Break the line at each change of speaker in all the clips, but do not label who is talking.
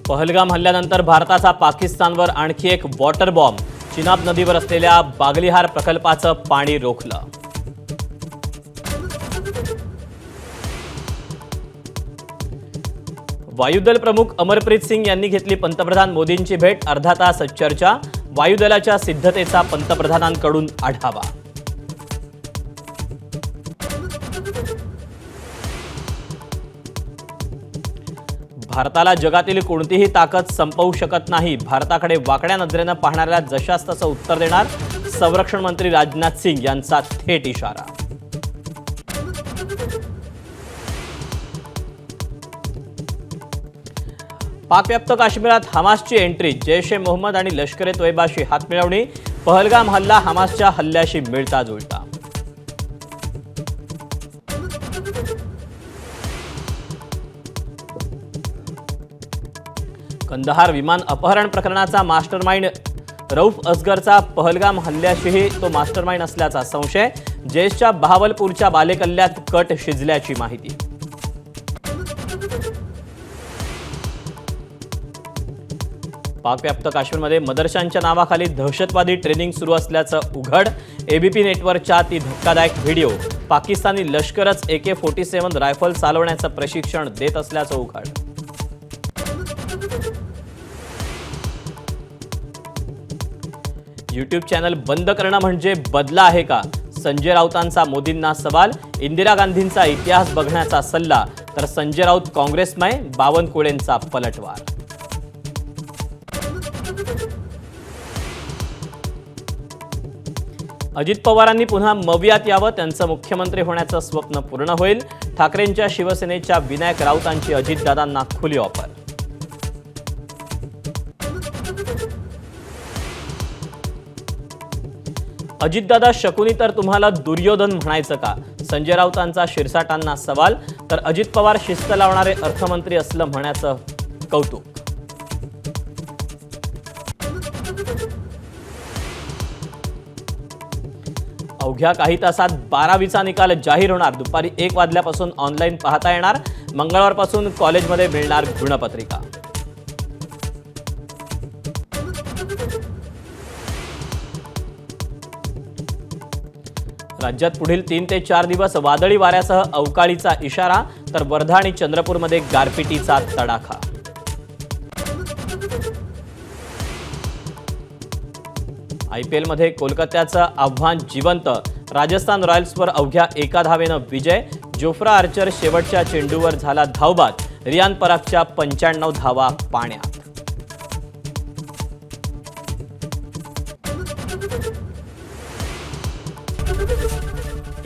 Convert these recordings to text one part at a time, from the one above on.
पहलगाम हल्ल्यानंतर भारताचा पाकिस्तानवर आणखी एक वॉटर बॉम्ब. चिनाब नदीवर असलेल्या बागलिहार प्रकल्पाचं पाणी रोखलं. वायुदल प्रमुख अमरप्रीत सिंग यांनी घेतली पंतप्रधान मोदींची भेट. अर्धा तास चर्चा. वायुदलाच्या सिद्धतेचा पंतप्रधानांकडून आढावा. भारताला जगातील कोणतीही ताकद संपवू शकत नाही. भारताकडे वाकड्या नजरेनं पाहणाऱ्याला जशास तसं उत्तर देणार. संरक्षण मंत्री राजनाथ सिंग यांचा थेट इशारा. पाकव्याप्त काश्मीरात हमासची एंट्री. जैश ए मोहम्मद आणि लष्कर ए तोयबाशी हातमिळवणी. पहलगाम हल्ला हमासच्या हल्ल्याशी मिळता जुळता. कंदहार विमान अपहरण प्रकरणाचा मास्टरमाइंड रऊफ असगरचा पहलगाम हल्ल्याशीही तो मास्टरमाइंड असल्याचा संशय. जैशच्या बहावलपूरच्या बालेकल्ल्यात कट शिजल्याची माहिती. पाकव्याप्त काश्मीरमध्ये मदरशांच्या नावाखाली दहशतवादी ट्रेनिंग सुरू असल्याचं उघड. एबीपी नेटवर्कच्या ती धक्कादायक व्हिडिओ. पाकिस्तानी लष्करच AK-47 रायफल चालवण्याचं प्रशिक्षण देत असल्याचं उघड. यूट्यूब चॅनल बंद करणं म्हणजे बदला आहे का? संजय राऊतांचा मोदींना सवाल. इंदिरा गांधींचा इतिहास बघण्याचा सल्ला. तर संजय राऊत काँग्रेसमय. बावनकुळेंचा पलटवार. अजित पवारांनी पुन्हा मवियात यावं. त्यांचं मुख्यमंत्री होण्याचं स्वप्न पूर्ण होईल. ठाकरेंच्या शिवसेनेच्या विनायक राऊतांची अजितदादांना खुली ऑफर. अजितदादा शकुनी तर तुम्हाला दुर्योधन म्हणायचं का? संजय राऊतांचा शिरसाटांना सवाल. तर अजित पवार शिस्त लावणारे अर्थमंत्री असलं म्हणण्याचं कौतुक. अवघ्या काही तासात 12वीचा निकाल जाहीर होणार. दुपारी 1 वाजल्यापासून ऑनलाईन पाहता येणार. मंगळवारपासून कॉलेजमध्ये मिळणार गुणपत्रिका. राज्यात पुढील 3 ते 4 दिवस वादळी वाऱ्यासह अवकाळीचा इशारा. तर वर्धा आणि चंद्रपूरमध्ये गारपिटीचा तडाखा. IPL मध्ये कोलकात्याचं आव्हान जिवंत. राजस्थान रॉयल्सवर अवघ्या 1 धावेनं विजय. जोफ्रा आर्चर शेवटच्या चेंडूवर झाला धावबाद. रियान परागच्या 95 धावा पाण्यात.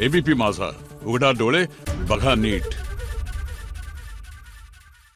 ABP माझा, उघडा डोळे बघा नीट.